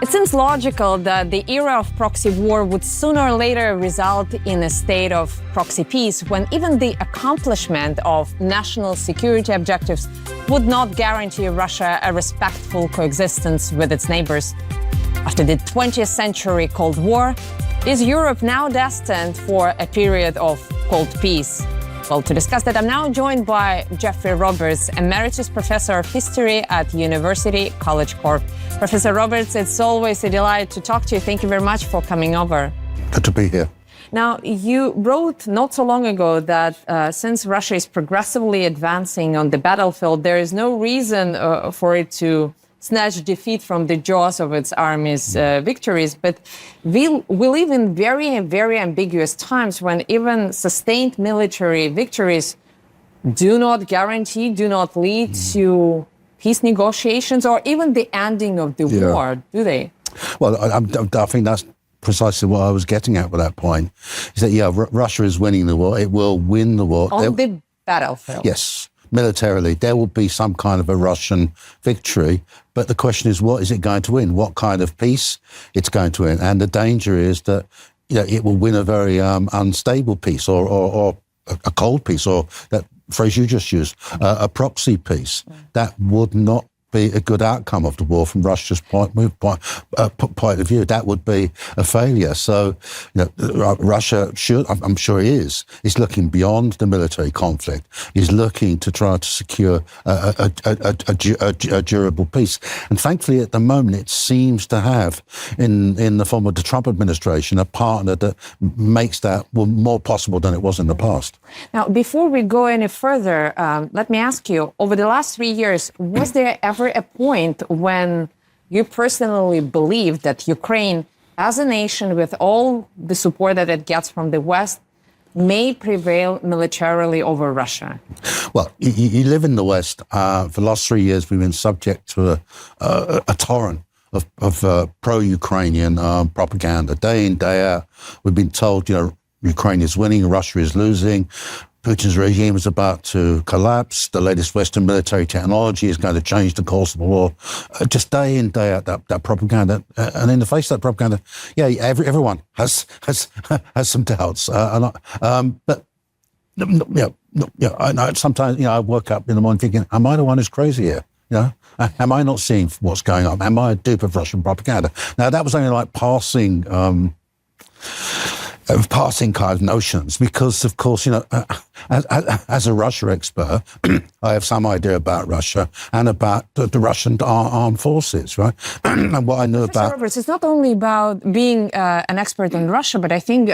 It seems logical that the era of proxy war would sooner or later result in a state of proxy peace, when even the accomplishment of national security objectives would not guarantee Russia a respectful coexistence with its neighbors. After the 20th century Cold War, is Europe now destined for a period of cold peace? Well, to discuss that, I'm now joined by Geoffrey Roberts, emeritus professor of history at University College Cork. Professor Roberts, it's always a delight to talk to you. Thank you very much for coming over. Good to be here. Now, you wrote not so long ago that since Russia is progressively advancing on the battlefield, there is no reason for it to snatch defeat from the jaws of its army's victories. But we live in very, very ambiguous times when even sustained military victories do not guarantee, do not lead to peace negotiations or even the ending of the war, do they? Well, I think that's precisely what I was getting at with that point. Is that, Russia is winning the war. It will win the war. On the battlefield. Yes. Militarily, there will be some kind of a Russian victory, but the question is, what is it going to win? What kind of peace it's going to win? And the danger is that it will win a very unstable peace, or a cold peace, or that phrase you just used, a proxy peace. That would not be a good outcome of the war from Russia's point of view. That would be a failure. So, Russia should, I'm sure it is looking beyond the military conflict. Is looking to try to secure a durable peace. And thankfully, at the moment, it seems to have, in the form of the Trump administration, a partner that makes that more possible than it was in the past. Now, before we go any further, let me ask you, over the last 3 years, was there ever a point when you personally believed that Ukraine, as a nation with all the support that it gets from the West, may prevail militarily over Russia? Well, you live in the West. For the last 3 years, we've been subject to a torrent of pro-Ukrainian propaganda. Day in, day out, we've been told, Ukraine is winning, Russia is losing. Putin's regime is about to collapse. The latest Western military technology is going to change the course of the war. Just day in, day out, that propaganda. And in the face of that propaganda, everyone has some doubts. But sometimes I woke up in the morning thinking, am I the one who's crazy here? Am I not seeing what's going on? Am I a dupe of Russian propaganda? Now, that was only like passing kind of notions, because, of course, as a Russia expert, I have some idea about Russia and about the Russian armed forces, right? And what I know about... Roberts, it's not only about being an expert on Russia, but I think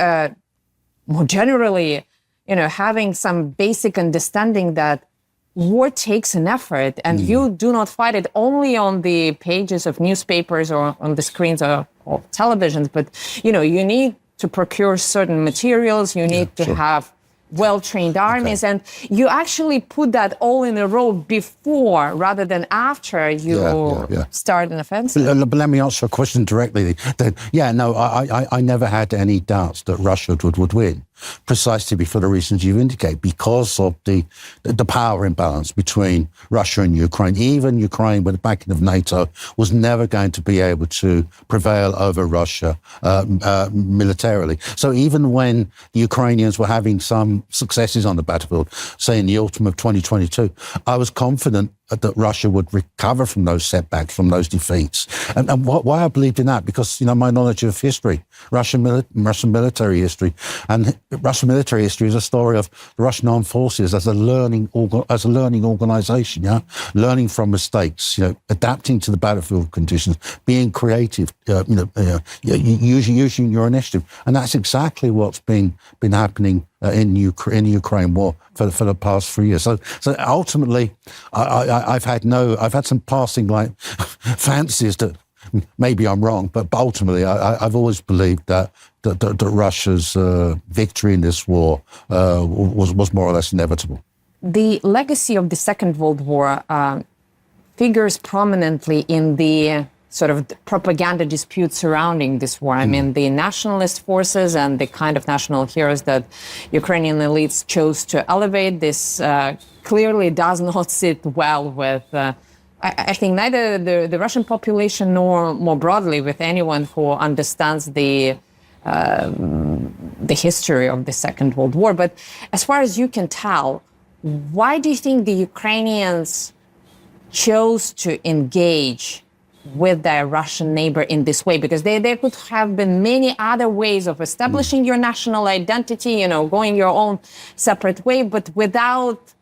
more generally, having some basic understanding that war takes an effort, and you do not fight it only on the pages of newspapers or on the screens of televisions, but, you need to procure certain materials, you need to have well-trained armies, and you actually put that all in a row before rather than after you start an offensive. But let me answer a question directly. I never had any doubts that Russia would win, precisely for the reasons you indicate, because of the power imbalance between Russia and Ukraine. Even Ukraine, with the backing of NATO, was never going to be able to prevail over Russia militarily. So even when the Ukrainians were having some successes on the battlefield, say in the autumn of 2022, I was confident that Russia would recover from those setbacks, from those defeats. And why I believed in that? Because, my knowledge of history, Russian military history, and Russian military history is a story of the Russian armed forces as a learning organization, learning from mistakes, adapting to the battlefield conditions, being creative, using your initiative. And that's exactly what's been happening in the Ukraine war for the past 3 years. So ultimately, I've had some passing fancies that maybe I'm wrong, but ultimately I've always believed that Russia's victory in this war was more or less inevitable. The legacy of the Second World War figures prominently in the sort of propaganda dispute surrounding this war. I mean, the nationalist forces and the kind of national heroes that Ukrainian elites chose to elevate, this clearly does not sit well with I think neither the Russian population nor more broadly with anyone who understands the history of the Second World War. But as far as you can tell, why do you think the Ukrainians chose to engage with their Russian neighbor in this way? Because there could have been many other ways of establishing your national identity, going your own separate way, but without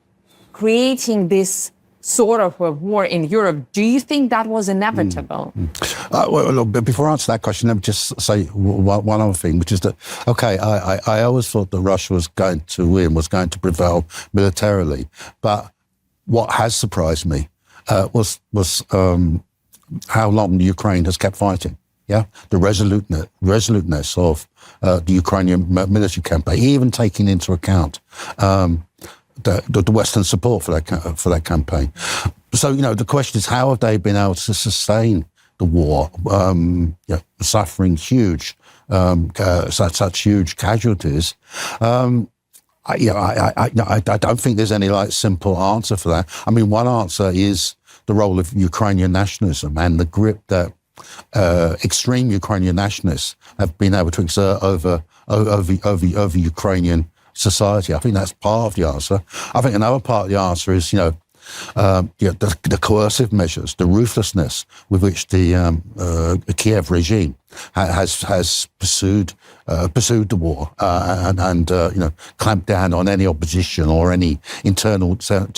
creating this sort of a war in Europe. Do you think that was inevitable? Well, look, before I answer that question, let me just say one other thing, which is that, okay, I always thought that Russia was going to win, was going to prevail militarily. But what has surprised me was how long the Ukraine has kept fighting. Yeah, the resoluteness of the Ukrainian military campaign, even taking into account the Western support for that campaign. So, the question is, how have they been able to sustain the war, suffering such huge casualties? I don't think there's any simple answer for that. I mean, one answer is the role of Ukrainian nationalism and the grip that extreme Ukrainian nationalists have been able to exert over Ukrainian society. I think that's part of the answer. I think another part of the answer is, the coercive measures, the ruthlessness with which the Kiev regime has pursued the war and clamped down on any opposition or any internal dissent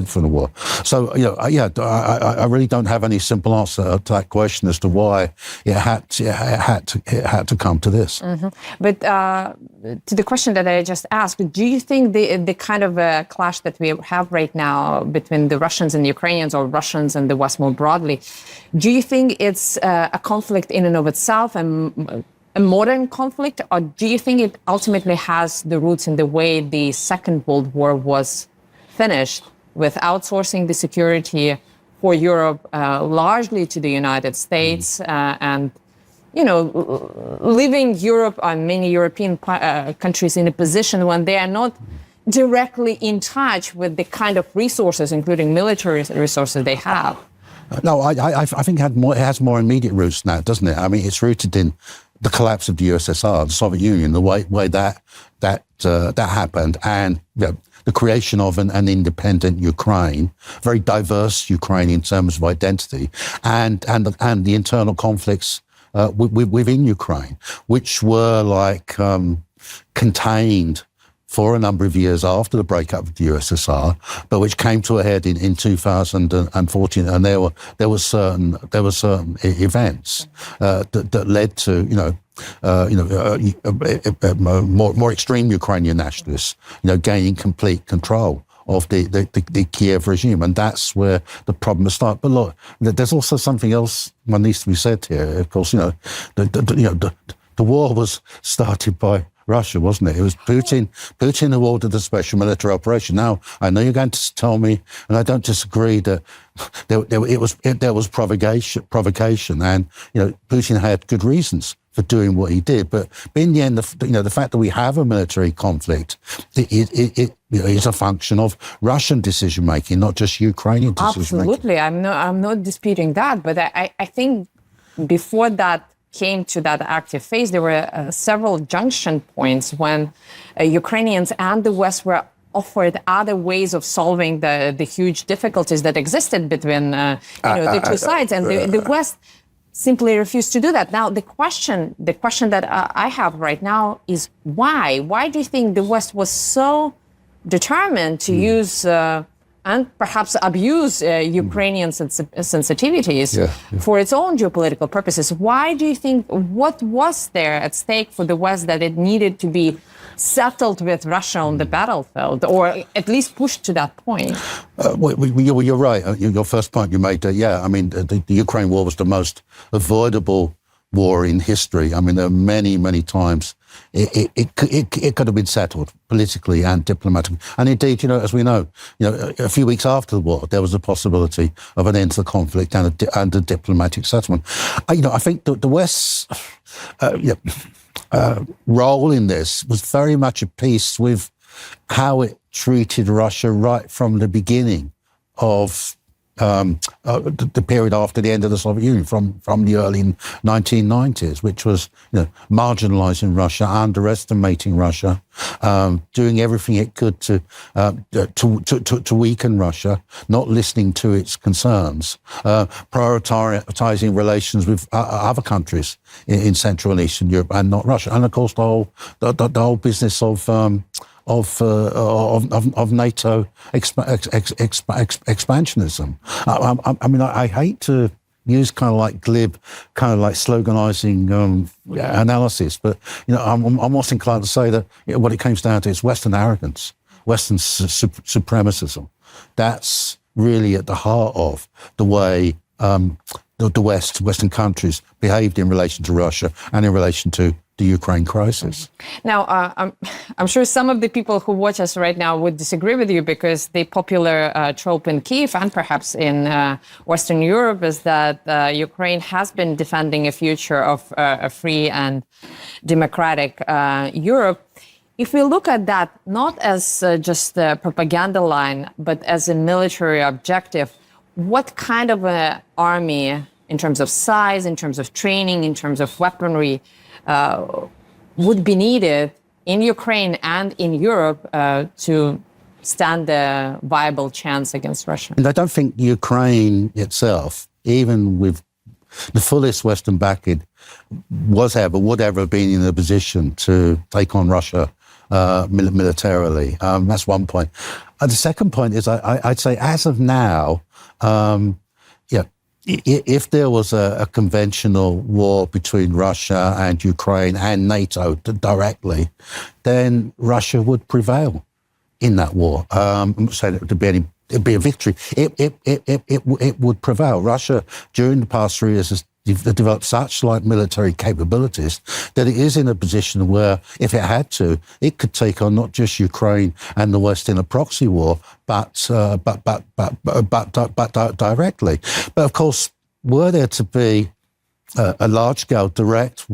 from the war. So I really don't have any simple answer to that question as to why it had to come to this. Mm-hmm. But to the question that I just asked, do you think the kind of clash that we have right now between the Russians and the Ukrainians, or Russians and the West more broadly, do you think it's a conflict in and of itself, and a modern conflict, or do you think it ultimately has the roots in the way the Second World War was finished, with outsourcing the security for Europe largely to the United States and leaving Europe and many European countries in a position when they are not directly in touch with the kind of resources, including military resources, they have? No, I think it has more immediate roots now, doesn't it? I mean, it's rooted in the collapse of the USSR, the Soviet Union, the way that happened, and the creation of an independent Ukraine, very diverse Ukraine in terms of identity, and the internal conflicts within Ukraine, which were contained for a number of years after the breakup of the USSR, but which came to a head in 2014, and there were certain events that led to more extreme Ukrainian nationalists gaining complete control of the Kiev regime, and that's where the problem started. But look, there's also something else one needs to be said here. Of course, the war was started by Russia, wasn't it? It was Putin who ordered the special military operation. Now, I know you're going to tell me, and I don't disagree, that there was provocation, and Putin had good reasons for doing what he did. But in the end, the fact that we have a military conflict, it is a function of Russian decision making, not just Ukrainian decision making. Absolutely, I'm not disputing that. But I think before that came to that active phase, there were several junction points when Ukrainians and the West were offered other ways of solving the huge difficulties that existed between the two sides, and the West simply refused to do that. Now, the question that I have right now is why? Why do you think the West was so determined to use and perhaps abuse Ukrainian sensitivities for its own geopolitical purposes? Why do you think, what was there at stake for the West that it needed to be settled with Russia on the battlefield, or at least pushed to that point? You're right. Your first point you made, the Ukraine war was the most avoidable war in history. I mean, there are many, many times it could have been settled politically and diplomatically. And indeed, as we know, a few weeks after the war, there was a possibility of an end to the conflict and a diplomatic settlement. I think the West's role in this was very much a piece with how it treated Russia right from the beginning of the period after the end of the Soviet Union, from the early 1990s, which was marginalizing Russia, underestimating Russia, doing everything it could to weaken Russia, not listening to its concerns, prioritizing relations with other countries in Central and Eastern Europe and not Russia, and of course the whole business of NATO expansionism. I mean, I hate to use kind of like glib, kind of like sloganizing analysis, but I'm almost inclined to say that what it comes down to is Western arrogance, Western supremacism. That's really at the heart of the way the Western countries behaved in relation to Russia and in relation to the Ukraine crisis. Now, I'm sure some of the people who watch us right now would disagree with you, because the popular trope in Kyiv and perhaps in Western Europe is that Ukraine has been defending a future of a free and democratic Europe. If we look at that not as just a propaganda line, but as a military objective, what kind of an army, in terms of size, in terms of training, in terms of weaponry, would be needed in Ukraine and in Europe to stand a viable chance against Russia? And I don't think Ukraine itself, even with the fullest Western backing, would ever have been in a position to take on Russia militarily. That's one point. And the second point is, I'd say, as of now, if there was a conventional war between Russia and Ukraine and NATO directly, then Russia would prevail in that war. I'm not saying it'd be a victory. It would prevail. Russia, during the past 3 years, has developed such military capabilities that it is in a position where, if it had to, it could take on not just Ukraine and the West in a proxy war, but directly. But of course, were there to be a large-scale, direct,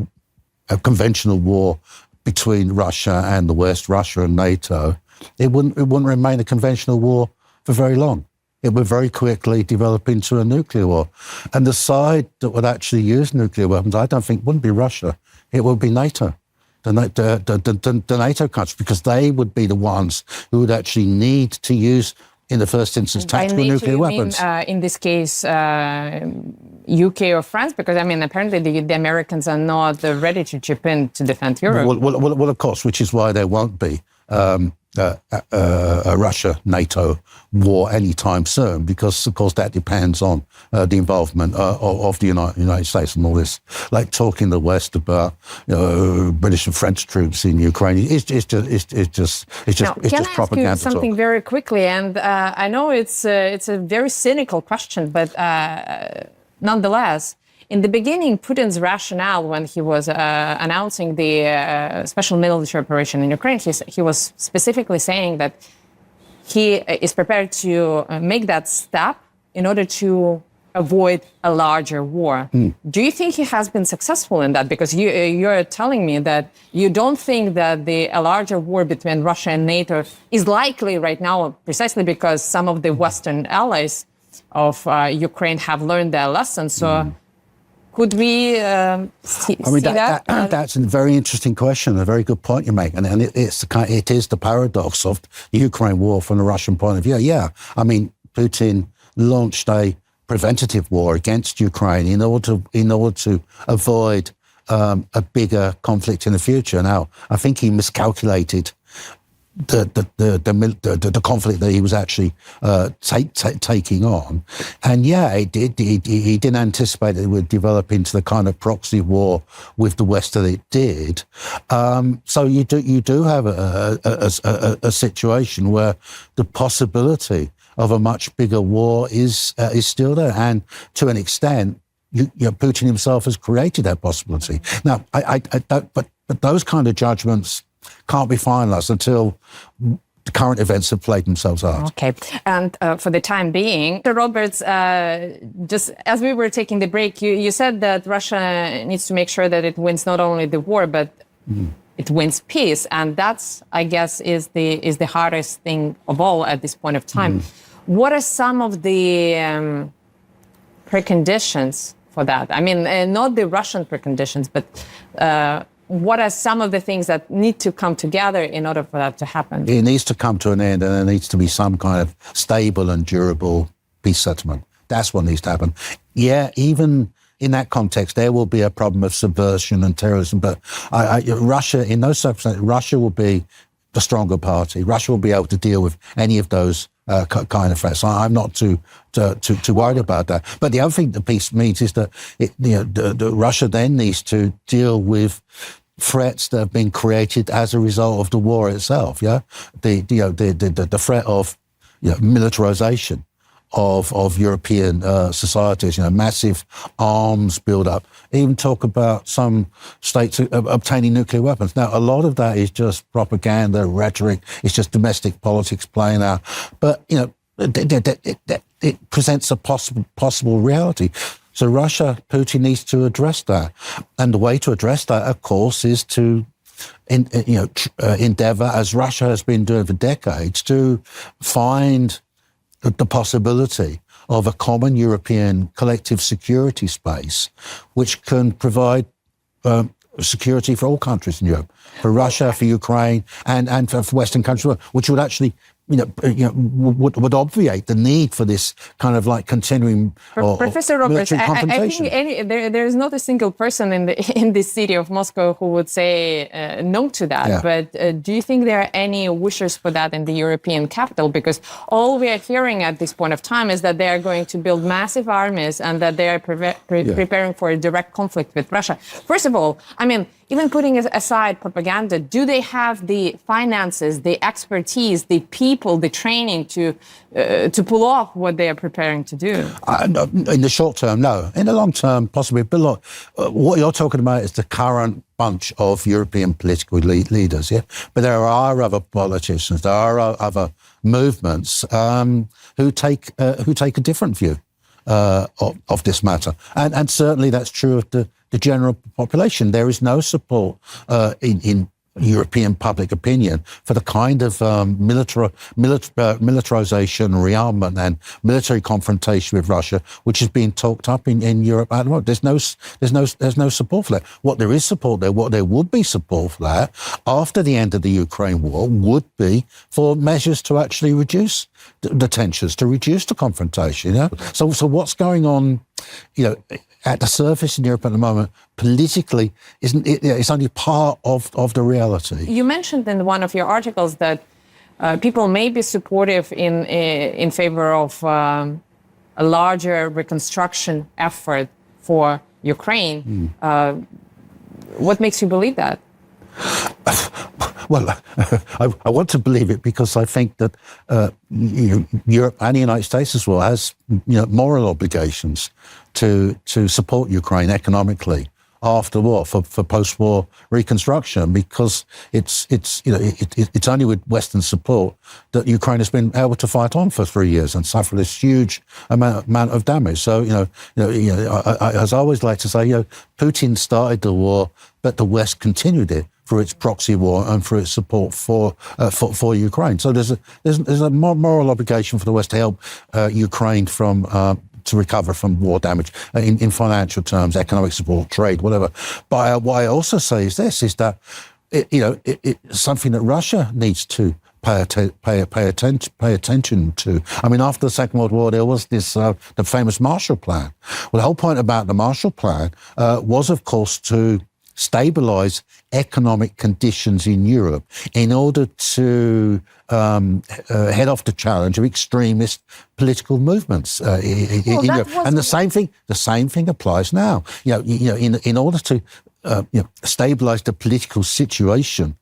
conventional war between Russia and the West, Russia and NATO, it wouldn't remain a conventional war for very long. It would very quickly develop into a nuclear war. And the side that would actually use nuclear weapons, I don't think, wouldn't be Russia. It would be NATO, the NATO countries, because they would be the ones who would actually need to use, in the first instance, tactical nuclear weapons. In this case, UK or France? Because, I mean, apparently the Americans are not ready to chip in to defend Europe. Well, of course, which is why there won't be a Russia-NATO war anytime soon, because, of course, that depends on the involvement of the United States and all this, like talking the West about British and French troops in Ukraine. It's just propaganda. Can I ask you something very quickly? And I know it's a very cynical question, but nonetheless. In the beginning, Putin's rationale when he was announcing the special military operation in Ukraine, he was specifically saying that he is prepared to make that step in order to avoid a larger war. Do you think he has been successful in that? Because you're telling me that you don't think that a larger war between Russia and NATO is likely right now, precisely because some of the Western allies of Ukraine have learned their lesson. So. Could we see that? That's a very interesting question, a very good point you make. And it is the paradox of the Ukraine war from the Russian point of view. Yeah, I mean, Putin launched a preventative war against Ukraine in order to avoid a bigger conflict in the future. Now, I think he miscalculated the conflict that he was actually taking on, and he didn't anticipate that it would develop into the kind of proxy war with the West that it did. So you do have a situation where the possibility of a much bigger war is still there, and to an extent, Putin himself has created that possibility. Now, I don't, but those kind of judgments can't be finalised until the current events have played themselves out. Okay. And for the time being, Geoffrey Roberts, just as we were taking the break, you said that Russia needs to make sure that it wins not only the war, but it wins peace. And that's, I guess, is the hardest thing of all at this point of time. What are some of the preconditions for that? I mean, not the Russian preconditions, but what are some of the things that need to come together in order for that to happen? It needs to come to an end, and there needs to be some kind of stable and durable peace settlement. That's what needs to happen. Yeah, even in that context, there will be a problem of subversion and terrorism. But Russia, in those circumstances, Russia will be the stronger party. Russia will be able to deal with any of those kind of threats. I'm not too worried about that. But the other thing the peace means is that Russia then needs to deal with threats that have been created as a result of the war itself. Yeah, the threat of militarization of European societies, massive arms build-up, even talk about some states obtaining nuclear weapons. Now, a lot of that is just propaganda, rhetoric, it's just domestic politics playing out. But, it presents a possible reality. So Russia, Putin needs to address that. And the way to address that, of course, is to endeavour, as Russia has been doing for decades, to find the possibility of a common European collective security space which can provide security for all countries in Europe, for Russia, for Ukraine, and for Western countries, which would actually would obviate the need for this kind of like continuing Professor Roberts, confrontation. I think there is not a single person in this city of Moscow who would say no to that. Yeah. But do you think there are any wishers for that in the European capital? Because all we are hearing at this point of time is that they are going to build massive armies and that they are preparing for a direct conflict with Russia. First of all, I mean, even putting aside propaganda, do they have the finances, the expertise, the people, the training to pull off what they are preparing to do? In the short term, no. In the long term, possibly. But look, what you're talking about is the current bunch of European political leaders, yeah? But there are other politicians, there are other movements who take a different view of this matter. And certainly that's true of the general population. There is no support in European public opinion for the kind of militarization, rearmament and military confrontation with Russia, which is being talked up in Europe at the moment. There's no support for that. What there is support there, what there would be support for that after the end of the Ukraine war would be for measures to actually reduce the tensions, to reduce the confrontation. So what's going on, at the surface in Europe at the moment, politically, it's only part of the reality. You mentioned in one of your articles that people may be supportive in favor of a larger reconstruction effort for Ukraine. What makes you believe that? Well, I want to believe it because I think that Europe and the United States as well has moral obligations to support Ukraine economically after the war for post-war reconstruction, because it's only with Western support that Ukraine has been able to fight on for 3 years and suffer this huge amount of damage. So as I always like to say, Putin started the war, but the West continued it for its proxy war and for its support for Ukraine. So there's a moral obligation for the West to help Ukraine to recover from war damage in financial terms, economic support, trade, whatever. But what I also say is this: is that it's something that Russia needs to pay attention to. I mean, after the Second World War, there was this the famous Marshall Plan. Well, the whole point about the Marshall Plan was, of course, to stabilize economic conditions in Europe in order to head off the challenge of extremist political movements in Europe. And the same thing applies now. In order to stabilize the political situation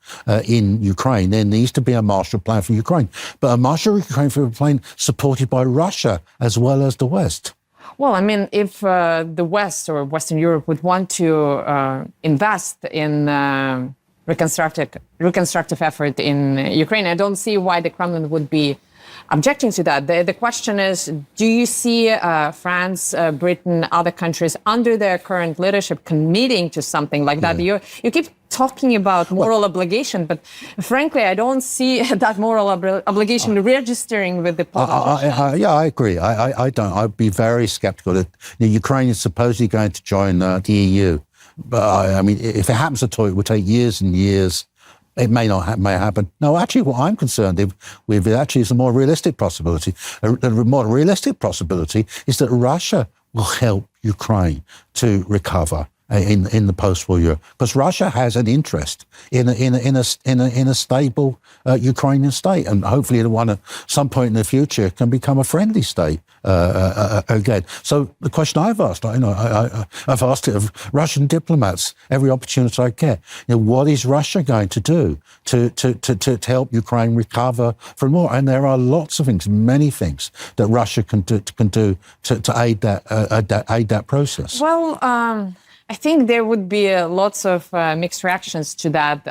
in Ukraine, there needs to be a Marshall Plan for Ukraine. But a Marshall Plan supported by Russia as well as the West. Well, I mean, if the West or Western Europe would want to invest in reconstructive effort in Ukraine, I don't see why the Kremlin would be objecting to that. The question is, do you see France, Britain, other countries under their current leadership committing to something like that? You keep talking about moral obligation, but frankly, I don't see that moral obligation registering with the politicians. I agree. I don't. I'd be very sceptical that Ukraine is supposedly going to join the EU. But I mean, if it happens at all, it would take years and years. It may not may happen. No, actually, what I'm concerned with actually is a more realistic possibility. A more realistic possibility is that Russia will help Ukraine to recover in the post-war Europe, because Russia has an interest in a stable Ukrainian state, and hopefully the one at some point in the future can become a friendly state again. So the question I've asked, I've asked it of Russian diplomats every opportunity I get. What is Russia going to do to help Ukraine recover from war? And there are lots of things, many things that Russia can do to aid that process. Well. I think there would be lots of mixed reactions to that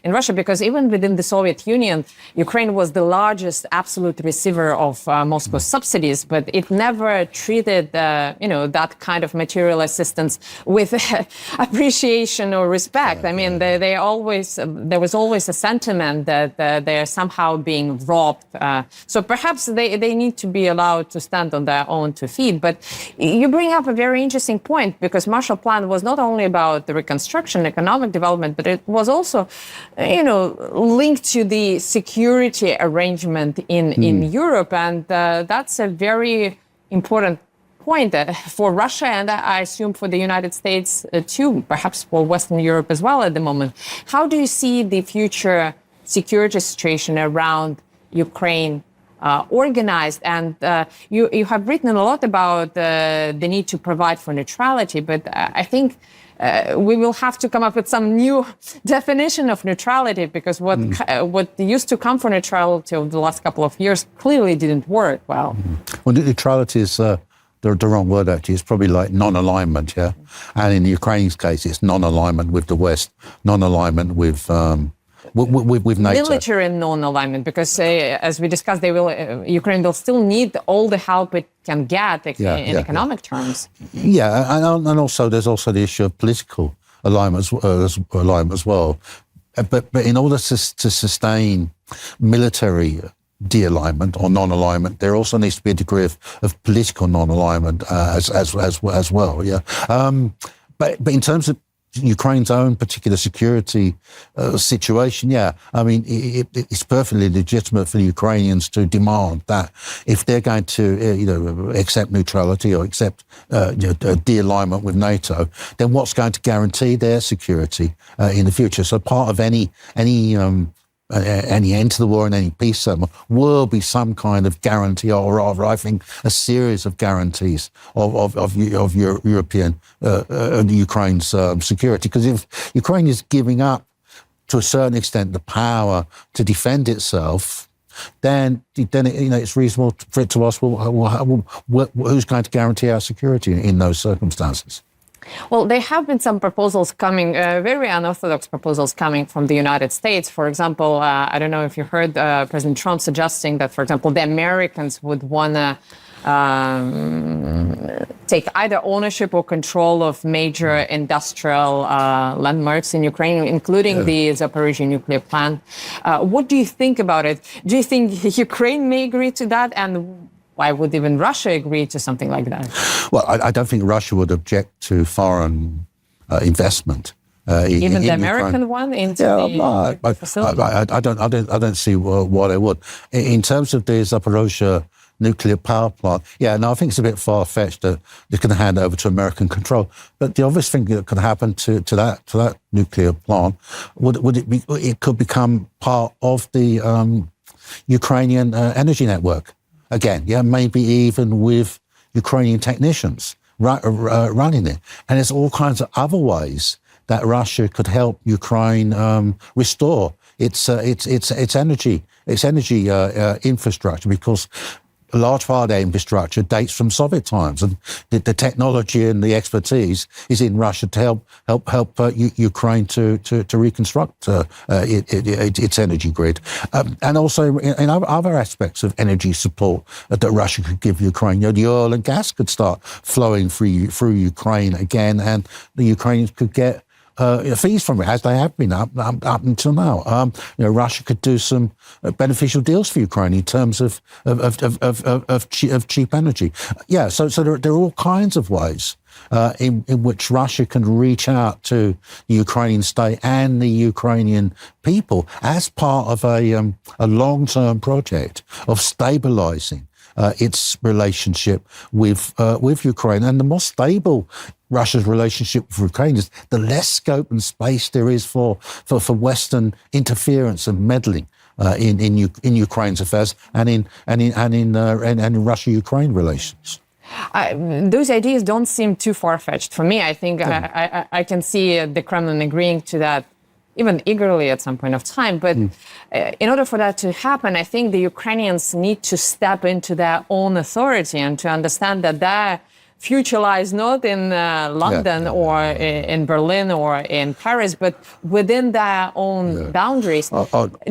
in Russia, because even within the Soviet Union, Ukraine was the largest absolute receiver of Moscow's subsidies, but it never treated, that kind of material assistance with appreciation or respect. I mean, there was always a sentiment that they are somehow being robbed. So perhaps they need to be allowed to stand on their own 2 feet. But you bring up a very interesting point, because Marshall Plan was not only about the reconstruction, economic development, but it was also, linked to the security arrangement in Europe. And that's a very important point for Russia, and I assume for the United States too, perhaps for Western Europe as well at the moment. How do you see the future security situation around Ukraine organized? And you have written a lot about the need to provide for neutrality, but I think we will have to come up with some new definition of neutrality, because what used to come for neutrality over the last couple of years clearly didn't work well. Well, neutrality is the wrong word, actually. It's probably like non-alignment, yeah? And in Ukraine's case, it's non-alignment with the West, non-alignment with NATO. Military non-alignment, because as we discussed, Ukraine will still need all the help it can get in economic terms. Yeah, and also there's also the issue of political alignment as well. But in order to sustain military de-alignment or non-alignment, there also needs to be a degree of political non-alignment as well. Yeah, but in terms of Ukraine's own particular security situation, I mean, it's perfectly legitimate for the Ukrainians to demand that if they're going to, accept neutrality or accept de-alignment with NATO, then what's going to guarantee their security in the future? So part of any end to the war and any peace settlement will be some kind of guarantee, or rather, I think, a series of guarantees of European Ukraine's security. Because if Ukraine is giving up, to a certain extent, the power to defend itself, then it's reasonable for it to ask, who's going to guarantee our security in those circumstances? Well, there have been some proposals coming, very unorthodox proposals coming from the United States. For example, I don't know if you heard President Trump suggesting that, for example, the Americans would want to take either ownership or control of major industrial landmarks in Ukraine, including the Zaporizhzhia nuclear plant. What do you think about it? Do you think Ukraine may agree to that? And why would even Russia agree to something like that? Well, I don't think Russia would object to foreign investment. Even the American one into the facility? I don't see why they would. In terms of the Zaporizhzhia nuclear power plant, I think it's a bit far-fetched that they're going to hand over to American control. But the obvious thing that could happen to that nuclear plant it could become part of the Ukrainian energy network. Again, maybe even with Ukrainian technicians running it. And there's all kinds of other ways that Russia could help Ukraine restore its energy infrastructure, because a large part of their infrastructure dates from Soviet times, and the technology and the expertise is in Russia to help Ukraine to reconstruct its energy grid, and also in other aspects of energy support that Russia could give Ukraine. The oil and gas could start flowing through Ukraine again, and the Ukrainians could get fees from it, as they have been up until now. Russia could do some beneficial deals for Ukraine in terms of cheap energy. Yeah, so there are all kinds of ways in which Russia can reach out to the Ukrainian state and the Ukrainian people as part of a long-term project of stabilising its relationship with Ukraine. And the more stable Russia's relationship with Ukraine is, the less scope and space there is for Western interference and meddling in Ukraine's affairs and in Russia-Ukraine relations. Those ideas don't seem too far-fetched for me. I think I can see the Kremlin agreeing to that even eagerly at some point of time. But in order for that to happen, I think the Ukrainians need to step into their own authority and to understand that their future lies not in London or in Berlin or in Paris, but within their own boundaries.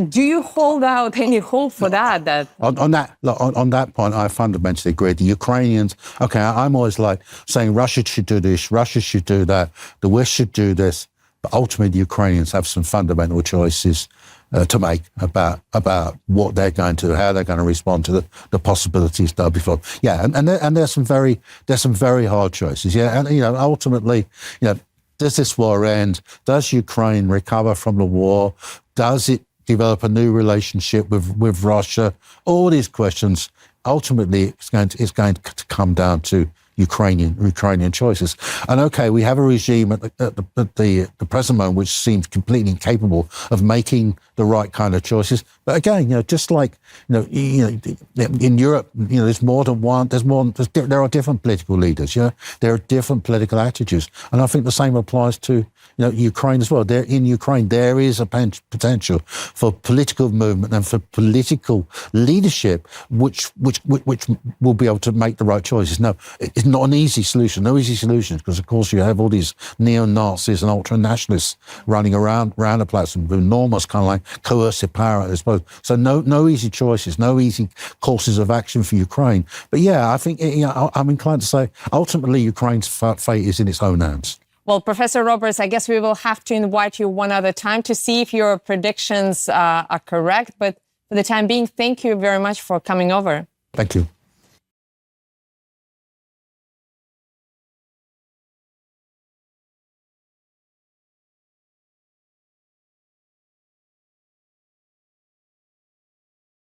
Do you hold out any hope for that? On that point, I fundamentally agree. The Ukrainians, I'm always like saying Russia should do this, Russia should do that, the West should do this. But ultimately, the Ukrainians have some fundamental choices to make about what they're going to, how they're going to respond to the possibilities that are before them. Yeah, and there's some very hard choices. Yeah, and ultimately, does this war end? Does Ukraine recover from the war? Does it develop a new relationship with Russia? All these questions. Ultimately, it's going to come down to Ukrainian choices. And we have a regime at the present moment which seems completely incapable of making the right kind of choices. But again, just like in Europe, there's more than one. There are different political leaders. There are different political attitudes, and I think the same applies to Ukraine as well. In Ukraine, there is a potential for political movement and for political leadership, which will be able to make the right choices. No, it's not an easy solution. No easy solutions, because of course you have all these neo-Nazis and ultra-nationalists running around the place with enormous kind of like coercive power at disposal. So no easy choices, no easy courses of action for Ukraine. But yeah, I think I'm inclined to say ultimately Ukraine's fate is in its own hands. Well, Professor Roberts, I guess we will have to invite you one other time to see if your predictions are correct. But for the time being, thank you very much for coming over. Thank you.